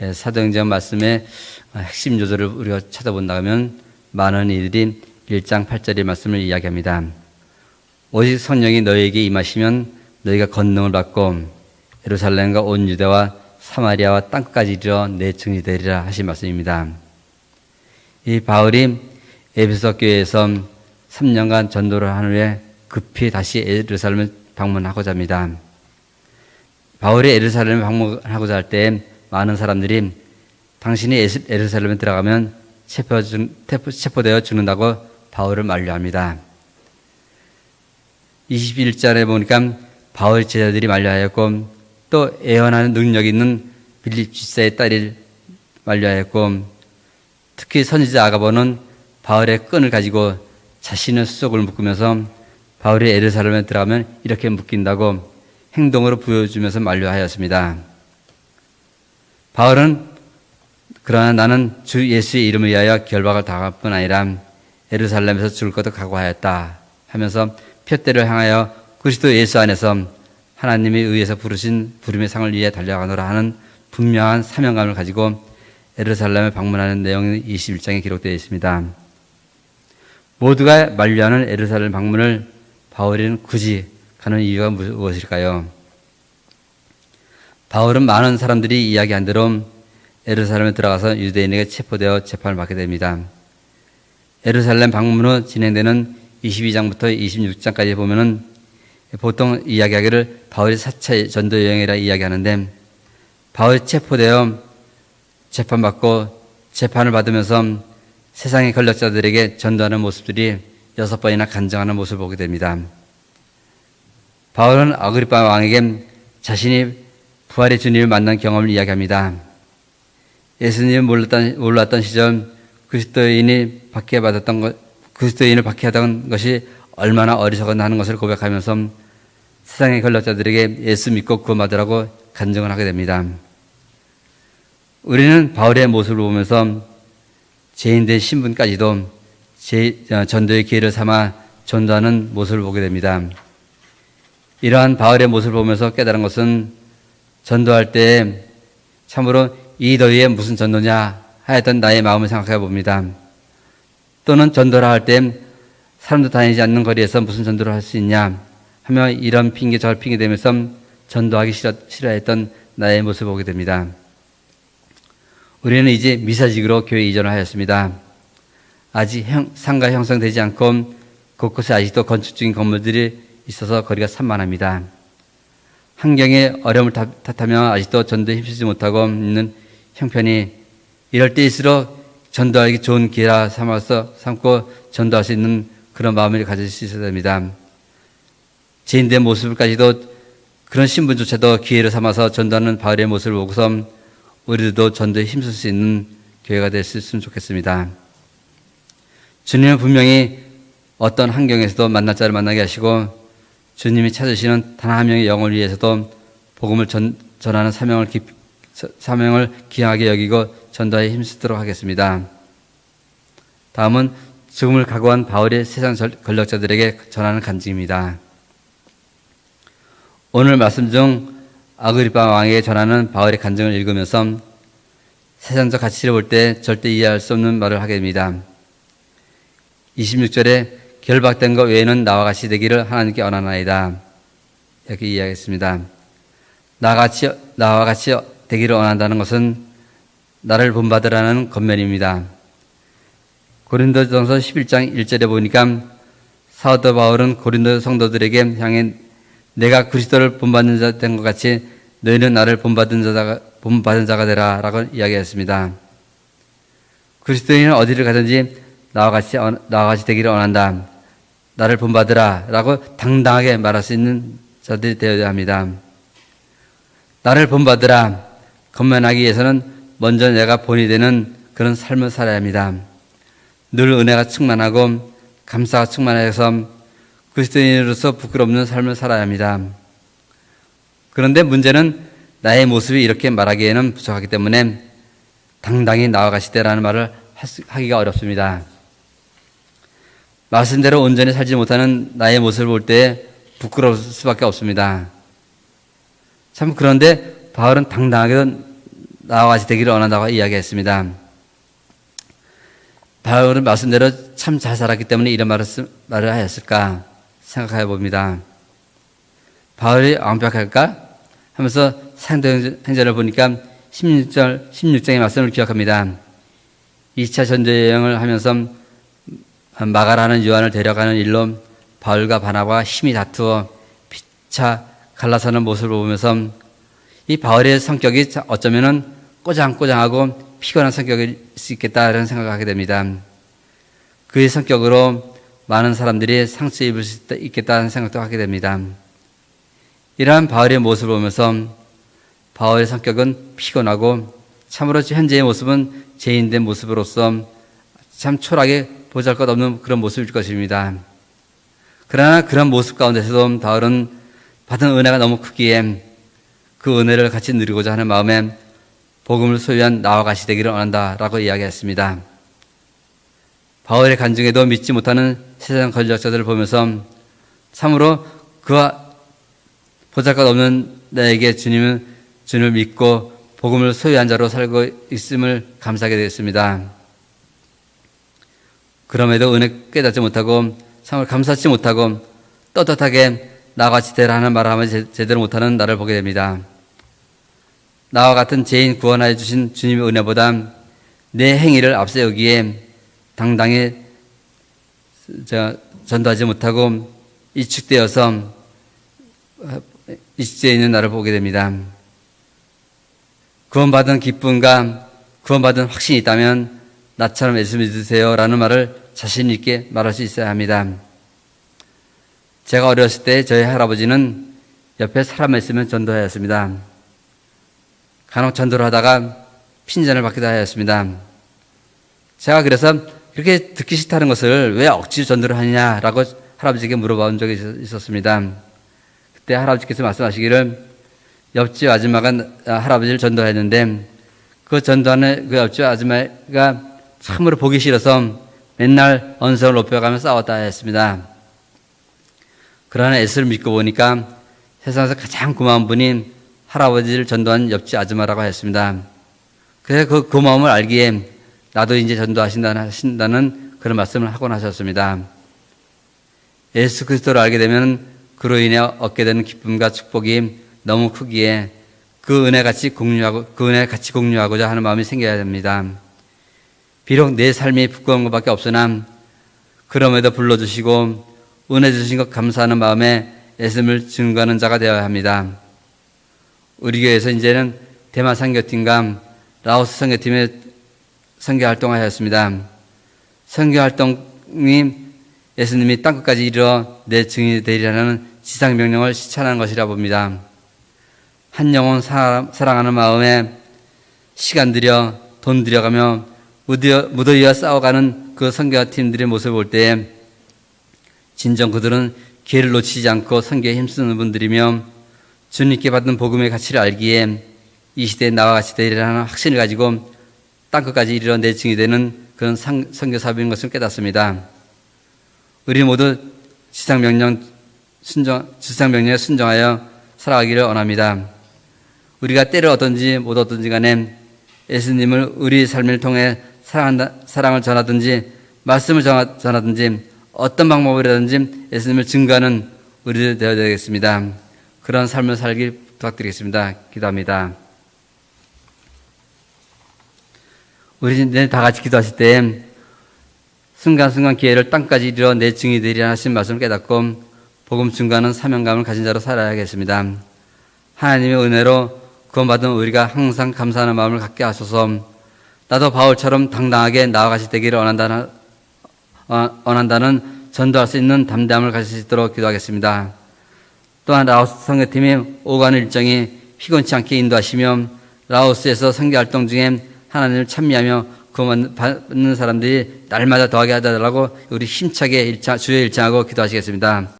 사도행전 말씀의 핵심 요소를 우리가 찾아본다면 많은 이들이 1장 8절의 말씀을 이야기합니다. 오직 성령이 너희에게 임하시면 너희가 권능을 받고 예루살렘과 온 유대와 사마리아와 땅끝까지 이르러 내 증인이 되리라 하신 말씀입니다. 이 바울이 에베소 교회에서 3년간 전도를 한 후에 급히 다시 예루살렘을 방문하고자 합니다. 바울이 예루살렘을 방문하고자 할 때 많은 사람들이 당신이 예루살렘에 들어가면 체포되어 죽는다고 바울을 만류합니다. 21절에 보니까 바울 제자들이 만류하였고 또 애원하는 능력 있는 빌립 집사의 딸을 만류하였고 특히 선지자 아가보는 바울의 끈을 가지고 자신의 수족을 묶으면서 바울이 예루살렘에 들어가면 이렇게 묶인다고 행동으로 보여주면서 만류하였습니다. 바울은 그러나 나는 주 예수의 이름을 위하여 결박을 당할 뿐 아니라 예루살렘에서 죽을 것도 각오하였다 하면서 푯대를 향하여 그리스도 예수 안에서 하나님의 의해서 부르신 부름의 상을 위해 달려가노라 하는 분명한 사명감을 가지고 예루살렘에 방문하는 내용이 21장에 기록되어 있습니다. 모두가 만류하는 예루살렘 방문을 바울은 굳이 가는 이유가 무엇일까요? 바울은 많은 사람들이 이야기한 대로 예루살렘에 들어가서 유대인에게 체포되어 재판을 받게 됩니다. 예루살렘 방문 후 진행되는 22장부터 26장까지 보면은 보통 이야기하기를 바울이 4차 전도 여행이라 이야기하는데 바울이 체포되어 재판받고 재판을 받으면서 세상의 권력자들에게 전도하는 모습들이 6번이나 간증하는 모습을 보게 됩니다. 바울은 아그리파 왕에게 자신이 부활의 주님을 만난 경험을 이야기합니다. 예수님을 몰랐던 시절 그리스도인을 박해하던 것이 얼마나 어리석었나 하는 것을 고백하면서 세상의 권력자들에게 예수 믿고 구원받으라고 간증을 하게 됩니다. 우리는 바울의 모습을 보면서 죄인된 신분까지도 전도의 기회를 삼아 전도하는 모습을 보게 됩니다. 이러한 바울의 모습을 보면서 깨달은 것은 전도할 때 참으로 이 더위에 무슨 전도냐 하였던 나의 마음을 생각해 봅니다. 또는 전도를 할 때 사람도 다니지 않는 거리에서 무슨 전도를 할 수 있냐 하며 이런 핑계 저런 핑계 대면서 전도하기 싫어했던 나의 모습을 보게 됩니다. 우리는 이제 미사직으로 교회 이전을 하였습니다. 아직 상가 형성되지 않고 곳곳에 아직도 건축 중인 건물들이 있어서 거리가 산만합니다. 환경의 어려움을 탓하며 아직도 전도에 힘쓰지 못하고 있는 형편이 이럴 때일수록 전도하기 좋은 기회라 삼고 전도할 수 있는 그런 마음을 가질 수 있어야 됩니다. 죄인된 모습까지도 그런 신분조차도 기회를 삼아서 전도하는 바울의 모습을 보고서 우리들도 전도에 힘쓸 수 있는 교회가 될 수 있으면 좋겠습니다. 주님은 분명히 어떤 환경에서도 만날 자를 만나게 하시고 주님이 찾으시는 단 한 명의 영혼을 위해서도 복음을 전하는 사명을 귀하게 여기고 전도에 힘쓰도록 하겠습니다. 다음은 죽음을 각오한 바울의 세상 권력자들에게 전하는 간증입니다. 오늘 말씀 중 아그리파 왕에게 전하는 바울의 간증을 읽으면서 세상적 가치를 볼 때 절대 이해할 수 없는 말을 하게 됩니다. 26절에 결박된 것 외에는 나와 같이 되기를 하나님께 원하나이다. 이렇게 이야기했습니다. 나와 같이 되기를 원한다는 것은 나를 본받으라는 권면입니다. 고린도전서 11장 1절에 보니까 사도 바울은 고린도 성도들에게 향해 내가 그리스도를 본받는 자 된 것 같이 너희는 나를 본받은 자가 되라 라고 이야기했습니다. 그리스도인은 어디를 가든지 나와 같이 되기를 원한다. 나를 본받으라 라고 당당하게 말할 수 있는 자들이 되어야 합니다. 나를 본받으라 권면하기 위해서는 먼저 내가 본이 되는 그런 삶을 살아야 합니다. 늘 은혜가 충만하고 감사가 충만해서 그리스도인으로서 부끄럽는 삶을 살아야 합니다. 그런데 문제는 나의 모습이 이렇게 말하기에는 부족하기 때문에 당당히 나와 같이 되라는 말을 하기가 어렵습니다. 말씀대로 온전히 살지 못하는 나의 모습을 볼 때 부끄러울 수밖에 없습니다. 참 그런데 바울은 당당하게 나와 같이 되기를 원한다고 이야기했습니다. 바울은 말씀대로 참 잘 살았기 때문에 이런 말을 하였을까 생각해 봅니다. 바울이 완벽할까 하면서 사도행전을 보니까 16장의 말씀을 기억합니다. 2차 전도여행을 하면서 마가라는 요한을 데려가는 일로 바울과 바나바가 힘이 다투어 피차 갈라서는 모습을 보면서 이 바울의 성격이 어쩌면은 꼬장꼬장하고 피곤한 성격일 수 있겠다 이런 생각을 하게 됩니다. 그의 성격으로 많은 사람들이 상처 입을 수 있겠다는 생각도 하게 됩니다. 이러한 바울의 모습을 보면서 바울의 성격은 피곤하고 참으로 현재의 모습은 죄인된 모습으로서 참 초라하게 보잘것없는 그런 모습일 것입니다. 그러나 그런 모습 가운데서도 바울은 받은 은혜가 너무 크기에 그 은혜를 같이 누리고자 하는 마음에 복음을 소유한 나와 같이 되기를 원한다라고 이야기했습니다. 바울의 간증에도 믿지 못하는 세상 권력자들을 보면서 참으로 그와 보잘것없는 나에게 주님을 믿고 복음을 소유한 자로 살고 있음을 감사하게 되었습니다. 그럼에도 은혜 깨닫지 못하고 참으로 감사치 못하고 떳떳하게 나와 같이 되라 하는 말을 하면 제대로 못하는 나를 보게 됩니다. 나와 같은 죄인 구원하여 주신 주님의 은혜보다 내 행위를 앞세우기에 당당히 전도하지 못하고 이축되어 있는 나를 보게 됩니다. 구원받은 기쁨과 구원받은 확신이 있다면 나처럼 예수 믿으세요 라는 말을 자신 있게 말할 수 있어야 합니다. 제가 어렸을 때 저희 할아버지는 옆에 사람 있으면 전도하였습니다. 간혹 전도를 하다가 핀잔을 받기도 하였습니다. 제가 그래서 그렇게 듣기 싫다는 것을 왜 억지로 전도를 하느냐라고 할아버지에게 물어본 적이 있었습니다. 그때 할아버지께서 말씀하시기를 옆집 아줌마가 할아버지를 전도했는데 그 전도하는 그 옆집 아줌마가 참으로 보기 싫어서 맨날 언성을 높여가며 싸웠다 했습니다. 그러나 예수를 믿고 보니까 세상에서 가장 고마운 분이 할아버지를 전도한 옆집 아줌마라고 했습니다. 그래서 그 고마움을 알기에 나도 이제 전도하신다는 그런 말씀을 하곤 하셨습니다. 예수 그리스도를 알게 되면 그로 인해 얻게 되는 기쁨과 축복이 너무 크기에 그 은혜 같이 공유하고자 하는 마음이 생겨야 됩니다. 비록 내 삶이 부끄러운 것밖에 없으나 그럼에도 불러주시고 은혜 주신 것 감사하는 마음에 예수님을 증거하는 자가 되어야 합니다. 우리 교회에서 이제는 대만 선교팀과 라오스 선교팀에 선교 활동을 하였습니다. 선교 활동이 예수님이 땅끝까지 이르러 내 증인이 되리라는 지상 명령을 실천하는 것이라 봅니다. 한 영혼 사랑하는 마음에 시간 들여 돈 들여가며 무더위와 싸워가는 그 선교팀들의 모습을 볼 때에 진정 그들은 기회를 놓치지 않고 선교에 힘쓰는 분들이며 주님께 받은 복음의 가치를 알기에 이 시대에 나와 같이 되리라는 확신을 가지고 땅끝까지 이르러 내 증이 되는 그런 선교 사업인 것을 깨닫습니다. 우리 모두 지상 명령에 순종하여 살아가기를 원합니다. 우리가 때를 얻든지 못 얻든지 간에 예수님을 우리 삶을 통해 사랑을 전하든지 말씀을 전하든지 어떤 방법이라든지 예수님을 증거하는 우리들 되어야 되겠습니다. 그런 삶을 살길 부탁드리겠습니다. 기도합니다. 우리 이제 다 같이 기도하실 때 순간순간 기회를 땅까지 이르러 내 증이 되리라 하신 말씀을 깨닫고 복음 증거하는 사명감을 가진 자로 살아야겠습니다. 하나님의 은혜로 구원받은 우리가 항상 감사하는 마음을 갖게 하소서. 나도 바울처럼 당당하게 나와 같이 되기를 원한다는 전도할 수 있는 담대함을 가질 수 있도록 기도하겠습니다. 또한 라오스 선교팀의 오가는 일정이 피곤치 않게 인도하시며 라오스에서 선교활동 중에 하나님을 찬미하며 구원받는 사람들이 날마다 더하게 하달라고 우리 힘차게 주의 일창하고 기도하시겠습니다.